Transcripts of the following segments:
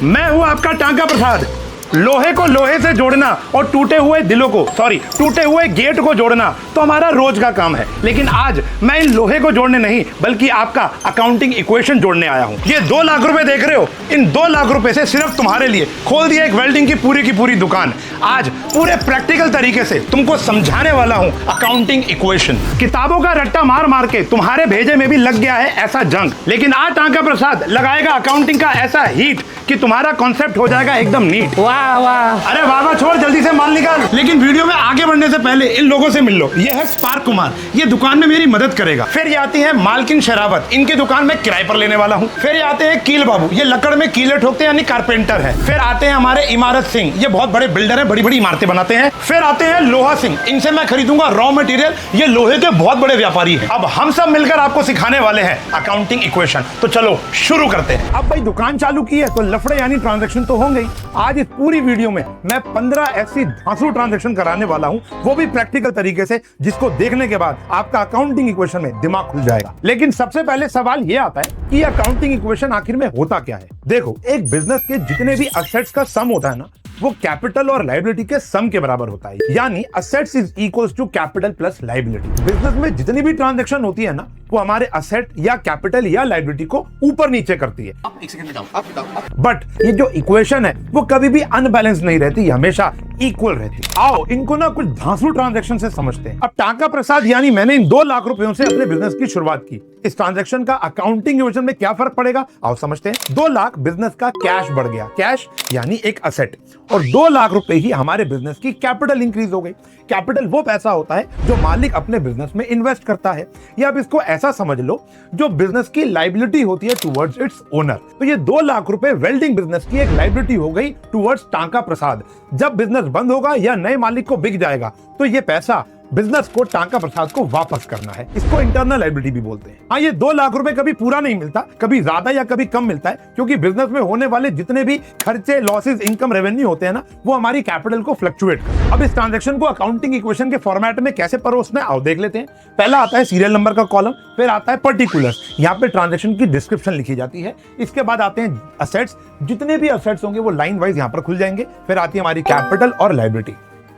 मैं हूं आपका टांका प्रसाद। लोहे को लोहे से जोड़ना और टूटे हुए दिलों को टूटे हुए गेट को जोड़ना तो हमारा रोज का काम है। लेकिन आज मैं इन लोहे को जोड़ने नहीं बल्कि आपका अकाउंटिंग इक्वेशन जोड़ने आया हूं। ये 2 लाख रुपए देख रहे हो, इन 2 लाख रुपए से सिर्फ तुम्हारे लिए खोल दिया एक वेल्डिंग की पूरी दुकान। आज पूरे प्रैक्टिकल तरीके से तुमको समझाने वाला हूं अकाउंटिंग इक्वेशन। किताबों का रट्टा मार मार के तुम्हारे भेजे में भी लग गया है ऐसा जंग, लेकिन आज टांका प्रसाद लगाएगा अकाउंटिंग का ऐसा हीट कि तुम्हारा कॉन्सेप्ट हो जाएगा एकदम नीट। वाह वाह। अरे वाह छोड़, जल्दी से माल निकाल। लेकिन वीडियो में आगे बढ़ने से पहले इन लोगों से मिल लो। ये है स्पार्क कुमार, ये दुकान में मेरी मदद करेगा। फिर ये आती है मालकिन शरावत, इनकी दुकान में किराए पर लेने वाला हूँ। फिर ये आते हैं कील बाबू, ये लकड़ में कीले ठोकते हैं यानी कारपेंटर है। फिर आते हैं हमारे इमारत सिंह, ये बहुत बड़े बिल्डर है, बड़ी बड़ी इमारतें बनाते हैं। फिर आते हैं लोहा सिंह, इनसे मैं खरीदूंगा रॉ मटेरियल, ये लोहे के बहुत बड़े व्यापारी है। अब हम सब मिलकर आपको सिखाने वाले हैं अकाउंटिंग इक्वेशन। तो चलो शुरू करते हैं। अब भाई दुकान चालू की है तो लफड़े यानी ट्रांजैक्शन तो होंगे ही। आज इस पूरी वीडियो में मैं 15 ऐसी धांसू ट्रांजैक्शन कराने वाला हूं, वो भी प्रैक्टिकल तरीके से, जिसको देखने के बाद आपका अकाउंटिंग इक्वेशन में दिमाग खुल जाएगा। लेकिन सबसे पहले सवाल ये आता है कि अकाउंटिंग इक्वेशन आखिर में होता क्या है। देखो, एक बिजनेस के जितने भी असेट्स का सम होता है ना, वो कैपिटल और लायबिलिटी के सम के बराबर होता है। यानी assets is equals to capital plus liability. Business में जितनी भी ट्रांजैक्शन होती है ना, वो हमारे असेट या कैपिटल या लायबिलिटी को ऊपर नीचे करती है। एक सेकंड में डाउन। बट ये जो इक्वेशन है वो कभी भी अनबैलेंस नहीं रहती, हमेशा इक्वल रहती। आओ इनको ना कुछ धांसू ट्रांजैक्शन से समझते हैं। अब टांका प्रसाद यानी मैंने इन 2 लाख रुपयों से अपने बिजनेस की शुरुआत की। इस ट्रांजैक्शन का अकाउंटिंग इक्वेशन में क्या फर्क पड़ेगा, आओ समझते हैं। 2 लाख बिजनेस का कैश बढ़ गया, कैश यानी एक असेट, और 2 लाख रुपए ही हमारे बिजनेस की कैपिटल इंक्रीज हो गई। कैपिटल वो पैसा होता है जो मालिक अपने बिजनेस में इन्वेस्ट करता है, या अब इसको ऐसा समझ लो जो बिजनेस की लायबिलिटी होती है टुवर्ड्स इट्स ओनर। तो ये 2 लाख रुपए वेल्डिंग बिजनेस की एक लायबिलिटी हो गई टुवर्ड्स टांका प्रसाद। जब बिजनेस बंद होगा या नए मालिक को बिक जाएगा तो ये पैसा बिजनेस को टांका प्रसाद को वापस करना है। इसको इंटरनल लायबिलिटी भी बोलते हैं। हाँ, ये 2 लाख रुपए कभी पूरा नहीं मिलता, कभी ज्यादा या कभी कम मिलता है, क्योंकि बिजनेस में होने वाले जितने भी खर्चे, लॉसेस, इनकम, रेवेन्यू होते हैं ना, वो हमारी कैपिटल को फ्लक्चुएट करते हैं। अब इस ट्रांजैक्शन को अकाउंटिंग इक्वेशन के फॉर्मेट में कैसे परोसना है, आओ देख लेते हैं। पहला आता है सीरियल नंबर का कॉलम, फिर आता है पर्टिकुलर्स, यहाँ पे ट्रांजैक्शन की डिस्क्रिप्शन लिखी जाती है। इसके बाद आते हैं असेट्स, जितने भी असेट्स होंगे वो लाइन वाइज यहाँ पर खुल जाएंगे। फिर आती है हमारी कैपिटल और लायबिलिटी।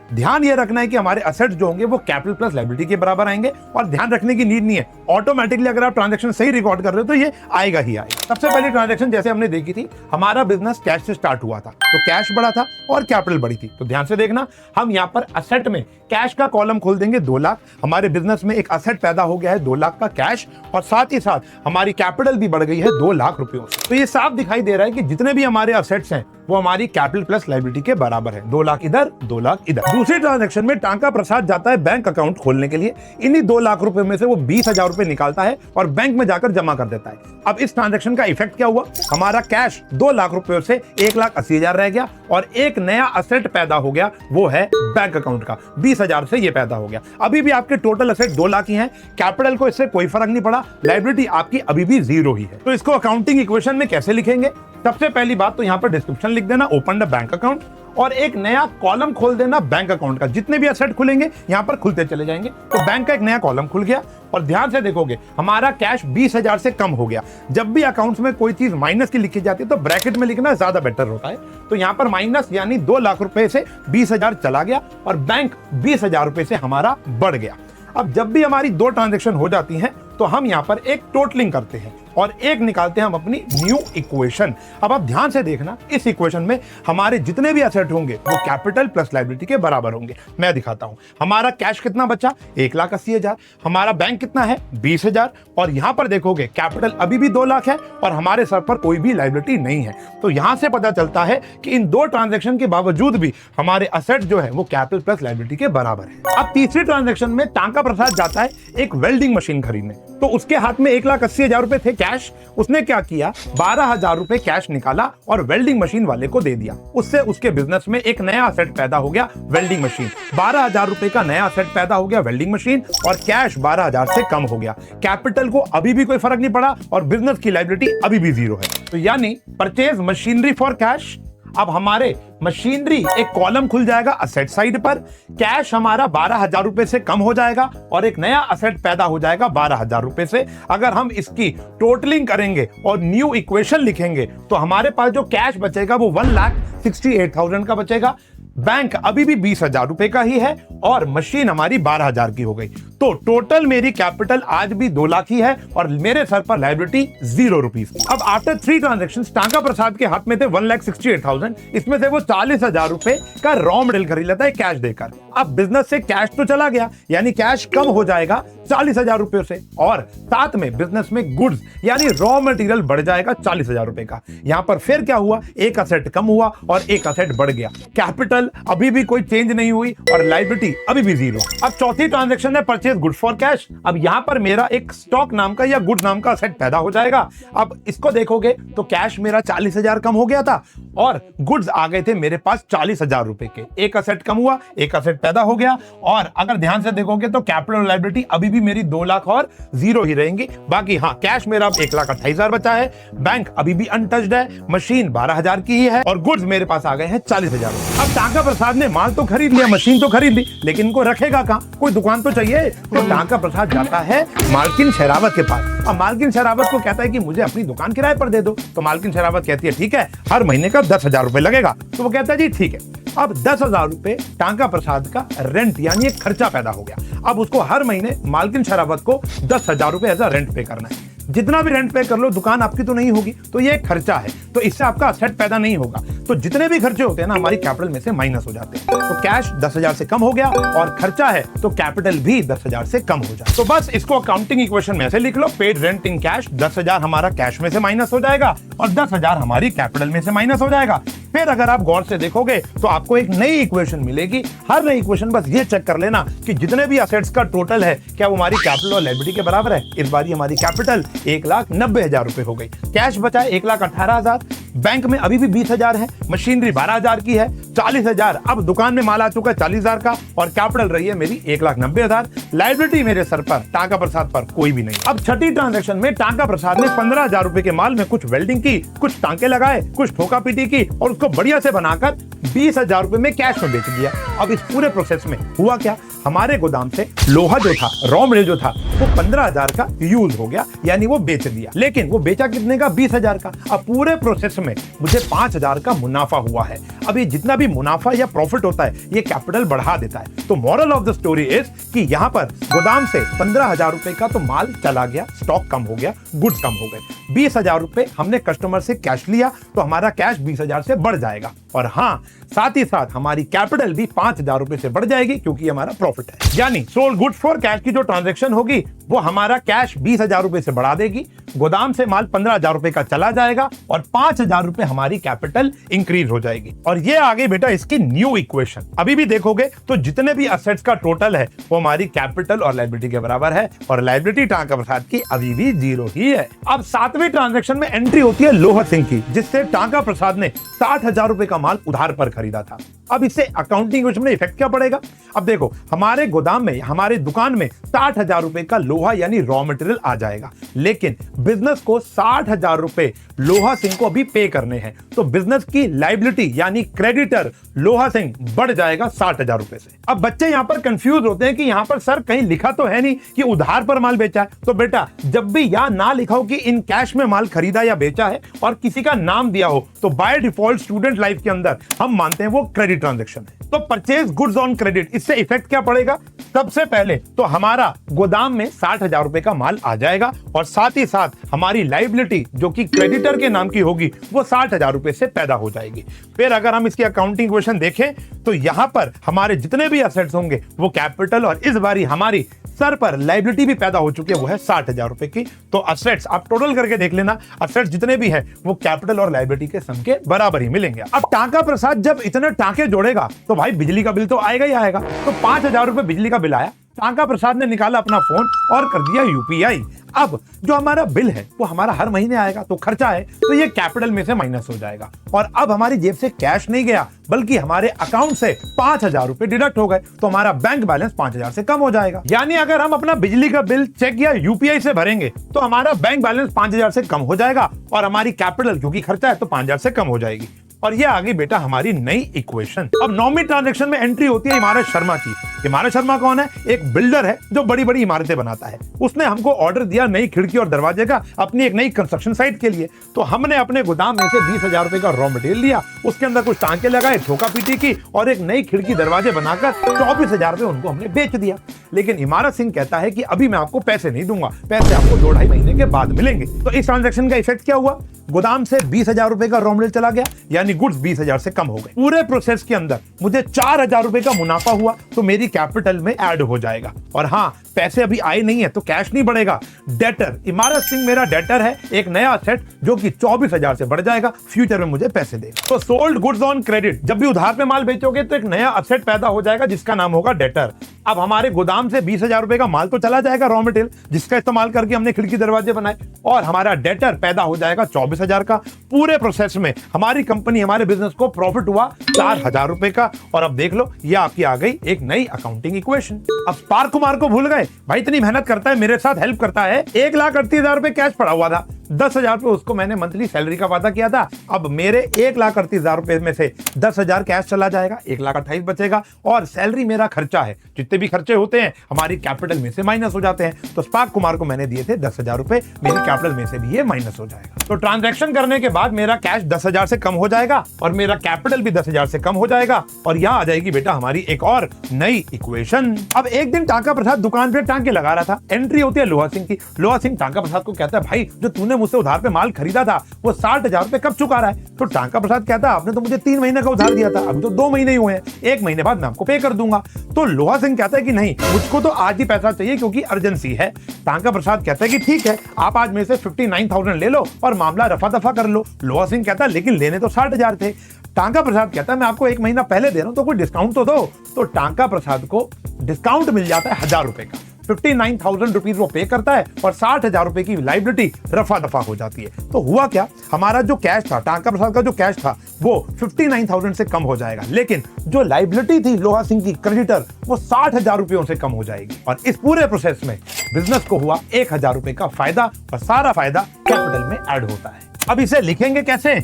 ध्यान ये रखना है कि हमारे असेट्स जो होंगे वो कैपिटल प्लस लायबिलिटी के बराबर आएंगे, और ध्यान रखने की नीड नहीं है, ऑटोमेटिकली अगर आप ट्रांजैक्शन सही रिकॉर्ड कर रहे हो तो ये आएगा ही आएगा। सबसे पहली ट्रांजैक्शन जैसे हमने देखी थी, हमारा बिजनेस कैश से स्टार्ट हुआ था, तो कैश बढ़ा था और कैपिटल बढ़ी थी। तो ध्यान से देखना, हम यहाँ पर असेट में कैश का कॉलम खोल देंगे 2 लाख। हमारे बिजनेस में एक असेट पैदा हो गया है 2 लाख का कैश, और साथ ही साथ हमारी कैपिटल भी बढ़ गई है 2 लाख रुपयों से। तो ये साफ दिखाई दे रहा है कि जितने भी हमारे असेट्स हैं वो हमारी कैपिटल प्लस लायबिलिटी के बराबर है। 2 लाख इधर, 2 लाख इधर। दूसरी ट्रांजैक्शन में टांका प्रसाद जाता है बैंक अकाउंट खोलने के लिए। इन्हीं 2 लाख रुपए में से वो 20,000 रुपए निकालता है और बैंक में जाकर जमा कर देता है। अब इस ट्रांजैक्शन का इफेक्ट क्या हुआ, हमारा कैश 2 लाख रुपयों से 1,80,000 रह गया, और एक नया असेट पैदा हो गया, वो है बैंक अकाउंट का। 20,000 से ये पैदा हो गया। अभी भी आपके टोटल असेट 2 लाख ही हैं, कैपिटल को इससे कोई फर्क नहीं पड़ा, लायबिलिटी आपकी अभी भी 0 ही है। तो इसको अकाउंटिंग इक्वेशन में कैसे लिखेंगे, सबसे पहली बात तो यहाँ पर डिस्क्रिप्शन लिख देना, ओपन द बैंक अकाउंट, और एक नया कॉलम खोल देना बैंक अकाउंट का। जितने भी असेट खुलेंगे यहाँ पर खुलते चले जाएंगे। तो बैंक का एक नया कॉलम खुल गया, और ध्यान से देखोगे हमारा कैश 20,000 से कम हो गया। जब भी अकाउंट्स में कोई चीज माइनस की लिखी जाती है तो ब्रैकेट में लिखना ज्यादा बेटर होता है। तो यहाँ पर माइनस यानी 2 लाख रुपए से 20,000 चला गया, और बैंक 20,000 रुपए से हमारा बढ़ गया। अब जब भी हमारी 2 ट्रांजैक्शन हो जाती हैं तो हम यहाँ पर एक टोटलिंग करते हैं और एक निकालते हैं हम अपनी न्यू इक्वेशन। अब आप ध्यान से देखना, इस इक्वेशन में हमारे जितने भी असेट होंगे वो कैपिटल प्लस लायबिलिटी के बराबर होंगे। मैं दिखाता हूं, हमारा कैश कितना बचा, 1,80,000, हमारा बैंक कितना है 20,000, और यहां पर देखोगे कैपिटल अभी भी 2 लाख है, और हमारे सर पर कोई भी लायबिलिटी नहीं है। तो यहां से पता चलता है कि इन 2 ट्रांजैक्शन के बावजूद भी हमारे असेट जो है वो कैपिटल प्लस लायबिलिटी के बराबर है। अब तीसरी ट्रांजैक्शन में टांका प्रसाद जाता है एक वेल्डिंग मशीन खरीदने, तो उसके हाथ में 1,80,000 रुपए थे कैश। उसने क्या किया, 12,000 रुपए कैश निकाला और वेल्डिंग मशीन वाले को दे दिया। उससे उसके बिजनेस में एक नया असेट पैदा हो गया, वेल्डिंग मशीन। 12,000 रुपए का नया असेट पैदा हो गया, वेल्डिंग मशीन, और कैश 12,000 से कम हो गया। कैपिटल को अभी भी कोई फर्क नहीं पड़ा, और बिजनेस की लायबिलिटी अभी भी 0 है। तो यानी परचेज मशीनरी फॉर कैश, अब हमारे मशीनरी एक कॉलम खुल जाएगा असेट साइड पर, कैश हमारा 12,000 रुपए से कम हो जाएगा और एक नया असेट पैदा हो जाएगा 12,000 रुपए से। अगर हम इसकी टोटलिंग करेंगे और न्यू इक्वेशन लिखेंगे तो हमारे पास जो कैश बचेगा वो 1,68,000 का बचेगा। बैंक अभी भी 20,000 रुपए का ही है और मशीन हमारी 12,000 की हो गई। तो टोटल मेरी कैपिटल आज भी 2 लाख ही है और मेरे सर पर लायबिलिटी 0 रुपीस। अब आफ्टर 3 ट्रांजेक्शन टांका प्रसाद के हाथ में थे 1,68,000, इसमें से वो 40,000 रुपए का रॉ मटेरियल खरीद लेता है कैश देकर। अब बिजनेस से कैश तो चला गया, यानी कैश कम हो जाएगा 40,000 रुपए से, और साथ में बिजनेस में गुड्स यानी रॉ मटेरियल बढ़ जाएगा 40,000 रुपए का। यहां पर फिर क्या हुआ, एक असेट कम हुआ और एक असेट बढ़ गया। कैपिटल अभी भी कोई चेंज नहीं हुई और लायबिलिटी अभी भी 0। अब चौथी ट्रांजेक्शन है परचेज गुड्स फॉर कैश। अब यहां पर मेरा एक स्टॉक नाम का या गुड्स नाम का असेट पैदा हो जाएगा। अब इसको देखोगे तो कैश मेरा 40,000 कम हो गया था और गुड्स आ गए थे मेरे पास 40,000 रुपए के। एक असेट कम हुआ, एक असेट पैदा हो गया, और अगर ध्यान से देखोगे तो कैपिटल और लायबिलिटी अभी भी मेरी 2 लाख और 0 ही रहेंगी। बाकी हाँ, कैश मेरा 1,28,000 बचा है, बैंक अभी भी अनटच्ड है, मशीन 12,000 की ही है और गुड्स मेरे पास आ गए हैं 40,000। अब टांका प्रसाद ने माल तो खरीद लिया, मशीन तो खरीद ली, लेकिन इनको रखेगा कहां? कोई दुकान तो चाहिए। तो टांका प्रसाद जाता है मालकिन शेरावत के पास। अब मालकिन शेरावत को कहता है कि मुझे अपनी दुकान किराए पर दे दो। तो मालकिन शेरावत कहती है ठीक है, हर महीने का 10,000 रुपए लगेगा। तो वो कहता है जी ठीक है। अब 10,000 रुपए टांका प्रसाद का रेंट यानी एक खर्चा पैदा हो गया। अब उसको हर महीने मालकिन शेरावत को 10,000 रुपए एज अ रेंट पे करना है। जितना भी रेंट पे कर लो, दुकान आपकी तो नहीं होगी, तो ये एक खर्चा है, तो इससे आपका असेट पैदा नहीं होगा। तो जितने भी खर्चे होते हैं ना, हमारी कैपिटल में से माइनस हो जाते हैं। तो कैश 10,000 से कम हो गया और खर्चा है तो कैपिटल भी 10,000 से कम हो जाए। तो बस इसको अकाउंटिंग इक्वेशन में ऐसे लिख लो, पेड रेंट इन कैश 10,000 हमारा कैश में से माइनस हो जाएगा और 10,000 हमारी कैपिटल में से माइनस हो जाएगा। फिर अगर आप गौर से देखोगे तो आपको एक नई इक्वेशन मिलेगी। हर नई इक्वेशन बस ये चेक कर लेना कि जितने भी असेट्स का टोटल है क्या वो हमारी कैपिटल और लायबिलिटी के बराबर है। इस बार हमारी कैपिटल 1,90,000 रुपए हो गई, कैश बचा है 1,18,000, बैंक में अभी भी 20,000 है, मशीनरी 12,000 की है, 40,000 अब दुकान में माल आ चुका है 40,000 का और कैपिटल रही है मेरी 1,90,000। लायबिलिटी मेरे सर पर टांका प्रसाद पर कोई भी नहीं। अब छठी ट्रांजैक्शन में टांका प्रसाद ने 15,000 रुपए के माल में कुछ वेल्डिंग की, कुछ टांके लगाए, कुछ ठोका पीटी की और उसको बढ़िया से बनाकर 20,000 रुपए में कैश में बेच दिया। अब इस पूरे प्रोसेस में हुआ क्या, हमारे गोदाम से लोहा जो था, रॉ मटेरियल जो था, वो 15,000 का यूज हो गया, यानी वो बेच दिया। लेकिन वो बेचा कितने का? 20,000 का। अब पूरे प्रोसेस में मुझे 5,000 का मुनाफा हुआ है। अब ये जितना भी मुनाफा या प्रॉफिट होता है ये कैपिटल बढ़ा देता है। तो moral of the story is कि यहाँ पर गोदाम से 15,000 रुपए का तो माल चला गया, स्टॉक कम हो गया, गुड्स कम हो गए। 20,000 रुपए हमने कस्टमर से कैश लिया तो हमारा कैश 20,000 से बढ़ जाएगा और हाँ, साथ ही साथ हमारी कैपिटल भी 5,000 रुपए से बढ़ जाएगी क्योंकि हमारा प्रॉफिट है। यानी सोल्ड गुड्स फॉर कैश की जो ट्रांजैक्शन होगी वो हमारा कैश 20,000 रुपए से बढ़ा देगी, गोदाम से माल 15,000 रुपए का चला जाएगा और 5,000 रुपए हमारी कैपिटल इंक्रीज हो जाएगी। और ये आगे बेटा इसकी न्यू इक्वेशन। अभी भी देखोगे तो जितने भी असेट्स का टोटल है वो हमारी कैपिटल और लायबिलिटी के बराबर है और लायबिलिटी टांका प्रसाद की अभी भी 0 ही है। अब 7वें ट्रांजैक्शन में एंट्री होती है लोहा सिंह की, जिससे टांका प्रसाद ने 60,000 रुपए का माल उधार पर खरीदा था। अब इससे अकाउंटिंग इक्वेशन में इफेक्ट क्या पड़ेगा? अब देखो, हमारे गोदाम में, हमारे दुकान में 60,000 रुपए का लोहा यानी रॉ मटेरियल आ जाएगा, लेकिन बिजनेस को 60,000 रुपए लोहा सिंह को अभी पे करने हैं। तो बिजनेस की लायबिलिटी यानी क्रेडिटर लोहा सिंह बढ़ जाएगा 60,000 रुपए से। अब बच्चे यहां पर कंफ्यूज होते हैं कि यहां पर सर कहीं लिखा तो है नहीं कि उधार पर माल बेचा है। तो बेटा जब भी यहां ना लिखा हो कि इन कैश में माल खरीदा या बेचा है और किसी का नाम दिया हो तो बाय डिफॉल्ट स्टूडेंट लाइफ के अंदर हम मानते हैं वो क्रेडिट ट्रांजैक्शन है। तो परचेज गुड्स ऑन क्रेडिट, इससे इफेक्ट क्या पड़ेगा? सबसे पहले तो हमारा गोदाम में 60,000 रुपए का माल आ जाएगा और साथ ही साथ हमारी लायबिलिटी जो कि क्रेडिटर के नाम की होगी वो 60,000 रुपए से पैदा हो जाएगी। फिर अगर हम इसकी अकाउंटिंग इक्वेशन देखें तो यहां पर हमारे जितने भी असेट्स होंगे वो कैपिटल और इस बारी हमारी सर पर लायबिलिटी भी पैदा हो चुकी है, वो है 60,000 रुपए की। तो असेट्स आप टोटल करके देख लेना, असेट्स जितने भी है वो कैपिटल और लायबिलिटी के सम के बराबर ही मिलेंगे। अब टांका प्रसाद जब इतने टांके जोड़ेगा तो भाई बिजली का बिल तो आएगा ही आएगा। तो 5,000 रुपए बिजली का बिल आया, टांका प्रसाद ने निकाला अपना फोन और कर दिया यूपीआई। अब जो हमारा बिल है वो हमारा हर महीने आएगा, तो खर्चा है तो ये कैपिटल में से माइनस हो जाएगा और अब हमारी जेब से कैश नहीं गया बल्कि हमारे अकाउंट से 5,000 रुपए डिडक्ट हो गए, तो हमारा बैंक बैलेंस 5,000 से कम हो जाएगा। यानी अगर हम अपना बिजली का बिल चेक या यूपीआई से भरेंगे तो हमारा बैंक बैलेंस 5,000 से कम हो जाएगा और हमारी कैपिटल क्योंकि खर्चा है तो 5,000 से कम हो जाएगी। और ये आ गई बेटा हमारी नई इक्वेशन। अब 9वीं ट्रांजैक्शन में एंट्री होती है इमारत शर्मा की। इमारत शर्मा कौन है? एक बिल्डर है जो बड़ी बड़ी इमारतें बनाता है। उसने हमको ऑर्डर दिया नई खिड़की और दरवाजे का अपनी एक नई कंस्ट्रक्शन साइट के लिए। तो हमने अपने गोदाम में से 20,000 रुपए का रॉ मटेरियल लिया, उसके अंदर कुछ टांके लगाए, ठोका पीटी की और एक नई खिड़की दरवाजे बनाकर 24,000 रुपए उनको हमने बेच दिया। लेकिन इमारत सिंह कहता है कि अभी मैं आपको पैसे नहीं दूंगा, पैसे आपको 2-2.5 महीने के बाद मिलेंगे। तो इस ट्रांजैक्शन का इफेक्ट क्या हुआ? गोदाम से 20,000 रुपए का रॉ मटेरियल चला गया, यानी गुड्स 20,000 से कम हो गए। पूरे प्रोसेस के अंदर मुझे 4,000 रुपए का मुनाफा हुआ, तो मेरी कैपिटल में ऐड हो जाएगा। और हाँ, पैसे अभी आए नहीं है तो कैश नहीं बढ़ेगा। डेटर, इमारत सिंह मेरा डेटर है, एक नया सेट जो कि 24,000 से बढ़ जाएगा, फ्यूचर में मुझे पैसे देगा। तो सोल्ड गुड्स ऑन क्रेडिट, जब भी उधार पे माल बेचोगे तो एक नया असेट पैदा हो जाएगा जिसका नाम होगा डेटर। अब हमारे गोदाम से 20,000 रुपए का माल तो चला जाएगा, रॉ मटेरियल जिसका इस्तेमाल करके हमने खिड़की दरवाजे बनाए, और हमारा डेटर पैदा हो जाएगा 24,000 का। पूरे प्रोसेस में हमारी कंपनी, हमारे बिजनेस को प्रॉफिट हुआ 4,000 रुपए का। और अब देख लो, ये आपकी आ गई एक नई अकाउंटिंग इक्वेशन। अब स्पार्क कुमार को भूल गए? भाई इतनी मेहनत करता है, मेरे साथ हेल्प करता है, 1,38,000 रुपए कैश पड़ा हुआ था, 10,000 रुपए उसको मैंने मंथली सैलरी का वादा किया था। अब मेरे 1,38,000 रुपए में से 10,000 कैश चला जाएगा, 1,28,000 बचेगा, और सैलरी मेरा खर्चा है। जितने भी खर्चे होते हैं हमारी कैपिटल में से माइनस हो जाते हैं। तो स्पार्क कुमार को मैंने दिए थे 10,000 रुपए, मेरी कैपिटल में से भी ये माइनस हो जाएगा। तो ट्रांजैक्शन करने के बाद मेरा कैश 10,000 से कम हो जाएगा और मेरा कैपिटल भी 10,000 से कम हो जाएगा। और यहाँ आ जाएगी बेटा हमारी एक और नई इक्वेशन। अब एक दिन टांका प्रसाद दुकान पे टांके लगा रहा था, एंट्री होती है लोहा सिंह की। लोहा सिंह टांका प्रसाद को कहता है, भाई जो तूने मुझसे उधार पे माल खरीदा था वो 60,000 रुपए कब चुका रहा है? तो टांका प्रसाद कहता है, आपने तो मुझे 3 महीने का उधार दिया था, अभी तो 2 महीने ही हुए हैं, 1 महीने बाद मैं आपको पे कर दूंगा। तो लोहा सिंह कहता है कि नहीं, मुझको तो आज ही पैसा चाहिए क्योंकि अर्जेंसी है। टांका प्रसाद कहता है कि ठीक है, आप आज मेरे से 59,000 ले लो और मामला रफा दफा कर लो। लोहा सिंह कहता है, लेकिन लेने तो 60,000 थे। टांका प्रसाद कहता है, मैं आपको 1 महीना पहले दे रहा हूं तो कोई डिस्काउंट तो दो। तो टांका प्रसाद को डिस्काउंट मिल जाता है 1,000 रुपए का। 59,000 रुपीज वो पे करता है और 60,000 रुपए की लाइबिलिटी रफा दफा हो जाती है। तो हुआ क्या, हमारा जो कैश था, टांका प्रसाद का जो कैश था वो 59,000 से कम हो जाएगा, लेकिन जो लाइबिलिटी थी लोहा सिंह की क्रेडिटर, वो 60,000 रुपयों से कम हो जाएगी। और इस पूरे प्रोसेस में बिजनेस को हुआ 1,000 रुपए का फायदा, और सारा फायदा कैपिटल में ऐड होता है। अब इसे लिखेंगे कैसे?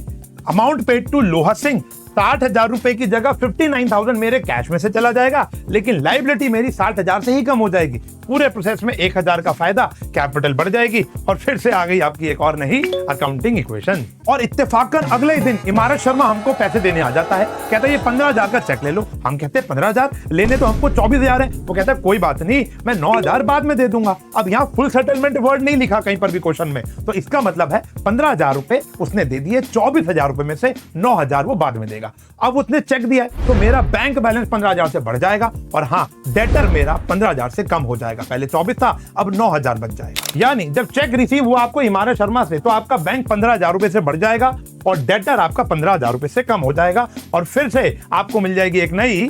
अमाउंट पेड टू लोहा सिंह, 60,000 रुपए की जगह 59,000 मेरे कैश में से चला जाएगा, लेकिन लाइबिलिटी मेरी 60,000 से ही कम हो जाएगी। पूरे प्रोसेस में 1,000 का फायदा, कैपिटल बढ़ जाएगी। और फिर से आ गई आपकी एक और नई अकाउंटिंग इक्वेशन। और इत्तेफाकन अगले ही दिन इमारत शर्मा हमको पैसे देने आ जाता है, कहता है ये 15,000 का चेक ले लो। हम कहते हैं 15,000 लेने तो हमको 24,000 है। वो कहता है कोई बात नहीं, मैं 9,000 बाद में दे दूंगा। अब यहाँ फुल सेटलमेंट वर्ड नहीं लिखा कहीं पर भी क्वेश्चन में, तो इसका मतलब है 15,000 रुपए उसने दे दिए, 24,000 रुपए में से 9,000 वो बाद में देगा। अब उसने चेक दिया है तो मेरा बैंक बैलेंस 15,000 से बढ़ जाएगा, और हाँ, डेटर मेरा 15,000 से कम हो जाएगा। पहले 24 था, अब 9,000 बच जाएगा। यानी जब चेक रिसीव हुआ आपको इमारत शर्मा से, तो आपका बैंक 15,000 रुपए से बढ़ जाएगा और डेटर आपका 15,000 रुपए से कम हो जाएगा। और फिर से आपको मिल जाएगी एक नई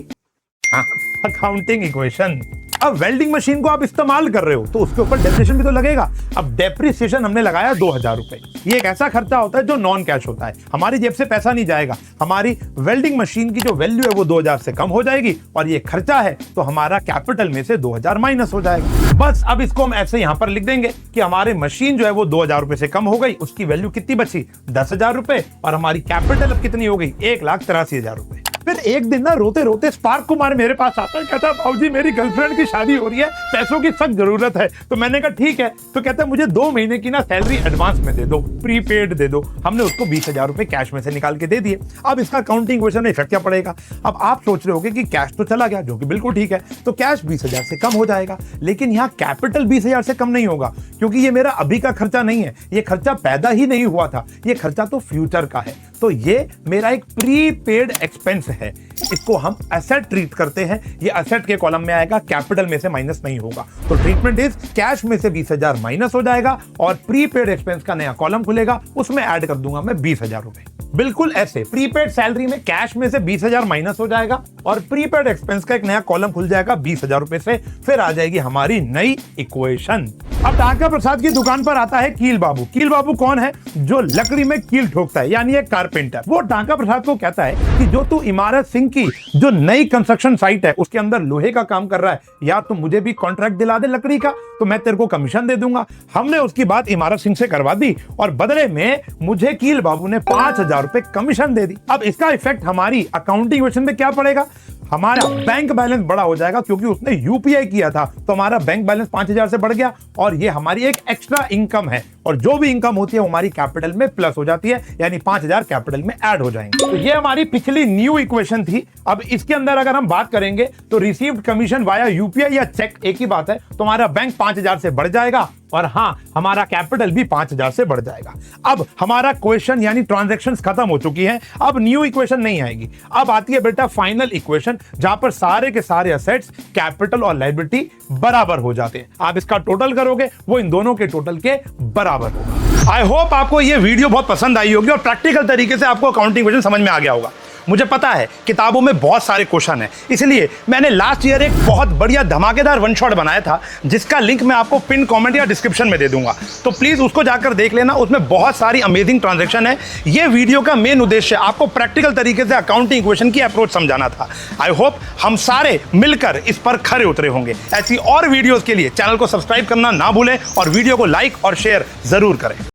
अकाउंटिंग इक्वेशन। अब वेल्डिंग मशीन को आप इस्तेमाल कर रहे हो तो उसके ऊपर डेप्रिसिएशन भी तो लगेगा। अब डेप्रिसिएशन हमने लगाया 2,000 रुपए। ये एक ऐसा खर्चा होता है जो नॉन कैश होता है, हमारी जेब से पैसा नहीं जाएगा। हमारी वेल्डिंग मशीन की जो वैल्यू है वो 2,000 से कम हो जाएगी, और ये खर्चा है तो हमारा कैपिटल में से 2,000 माइनस हो जाएगा। बस अब इसको हम ऐसे यहां पर लिख देंगे कि हमारी मशीन जो है वो 2,000 रुपए से कम हो गई, उसकी वैल्यू कितनी बची? 10,000 रुपए, और हमारी कैपिटल अब कितनी हो गई? 1,83,000 रुपए। फिर एक दिन ना रोते रोते स्पार्क कुमार मेरे पास आता है, कहता है भाऊजी मेरी गर्लफ्रेंड की शादी हो रही है, पैसों की सख्त जरूरत है। तो मैंने कहा ठीक है। तो कहता है मुझे 2 महीने की ना सैलरी एडवांस में दे दो, प्रीपेड दे दो। हमने उसको 20,000 रुपए कैश में से निकाल के दे दिए। अब इसका काउंटिंग क्वेश्चन में इफेक्ट क्या पड़ेगा? अब आप सोच रहे होगे कि कैश तो चला गया, जो कि बिल्कुल ठीक है, तो कैश 20,000 से कम हो जाएगा, लेकिन यहाँ कैपिटल 20,000 से कम नहीं होगा, क्योंकि ये मेरा अभी का खर्चा नहीं है, ये खर्चा पैदा ही नहीं हुआ था, ये खर्चा तो फ्यूचर का है। तो ये मेरा एक प्रीपेड एक्सपेंस है, इसको हम एसेट ट्रीट करते हैं। ये एसेट के कॉलम में आएगा, कैपिटल में से माइनस नहीं होगा। तो ट्रीटमेंट इज कैश में से 20,000 माइनस हो जाएगा और प्रीपेड एक्सपेंस का नया कॉलम खुलेगा, उसमें ऐड कर दूंगा मैं 20,000 रुपए। बिल्कुल ऐसे प्रीपेड सैलरी में कैश में से 20,000 माइनस हो जाएगा और प्रीपेड एक्सपेंस का एक नया कॉलम खुल जाएगा 20,000 रुपए से। फिर आ जाएगी हमारी नई इक्वेशन। अब टाका प्रसाद की दुकान पर आता है कील बाबू। कील बाबू कौन है? जो लकड़ी में कील ठोकता है, यानी एक कारपेंटर। वो टाका प्रसाद को कहता है कि जो तू इमारत सिंह की जो नई कंस्ट्रक्शन साइट है उसके अंदर लोहे का काम कर रहा है, या तो मुझे भी कॉन्ट्रैक्ट दिला दे लकड़ी का, तो मैं तेरे को कमीशन दे दूंगा। हमने उसकी बात इमारत सिंह से करवा दी और बदले में मुझे कील बाबू ने 5,000 रुपए कमीशन दे दी। अब इसका इफेक्ट हमारी अकाउंटिंग इक्वेशन में क्या पड़ेगा? हमारा बैंक बैलेंस बड़ा हो जाएगा, क्योंकि उसने यूपीआई किया था तो हमारा बैंक बैलेंस 5,000 से बढ़ गया, और ये हमारी एक एक्स्ट्रा इनकम है, और जो भी इनकम होती है वो हमारी कैपिटल में प्लस हो जाती है, यानी 5,000 कैपिटल में ऐड हो जाएंगे। तो ये हमारी पिछली न्यू इक्वेशन थी। अब इसके अंदर अगर हम बात करेंगे तो रिसीव्ड कमीशन वाया यूपीआई या चेक एक ही बात है, तो हमारा बैंक 5,000 से बढ़ जाएगा, और हां हमारा कैपिटल भी 5,000 से बढ़ जाएगा। अब हमारा क्वेश्चन यानी ट्रांजैक्शंस खत्म हो चुकी हैं, अब न्यू इक्वेशन नहीं आएगी। अब आती है बेटा फाइनल इक्वेशन, जहां पर सारे के सारे असेट्स, कैपिटल और लायबिलिटी बराबर हो जाते हैं। आप इसका टोटल करोगे वो इन दोनों के टोटल के बराबर होगा। आई होप आपको ये वीडियो बहुत पसंद आई होगी और प्रैक्टिकल तरीके से आपको अकाउंटिंग इक्वेशन समझ में आ गया होगा। मुझे पता है किताबों में बहुत सारे क्वेश्चन हैं, इसलिए मैंने लास्ट ईयर एक बहुत बढ़िया धमाकेदार वन शॉट बनाया था, जिसका लिंक मैं आपको पिन कमेंट या डिस्क्रिप्शन में दे दूंगा, तो प्लीज उसको जाकर देख लेना। उसमें बहुत सारी अमेजिंग ट्रांजैक्शन है। ये वीडियो का मेन उद्देश्य आपको प्रैक्टिकल तरीके से अकाउंटिंग इक्वेशन की अप्रोच समझाना था। आई होप हम सारे मिलकर इस पर खरे उतरे होंगे। ऐसी और वीडियोस के लिए चैनल को सब्सक्राइब करना ना भूलें और वीडियो को लाइक और शेयर जरूर करें।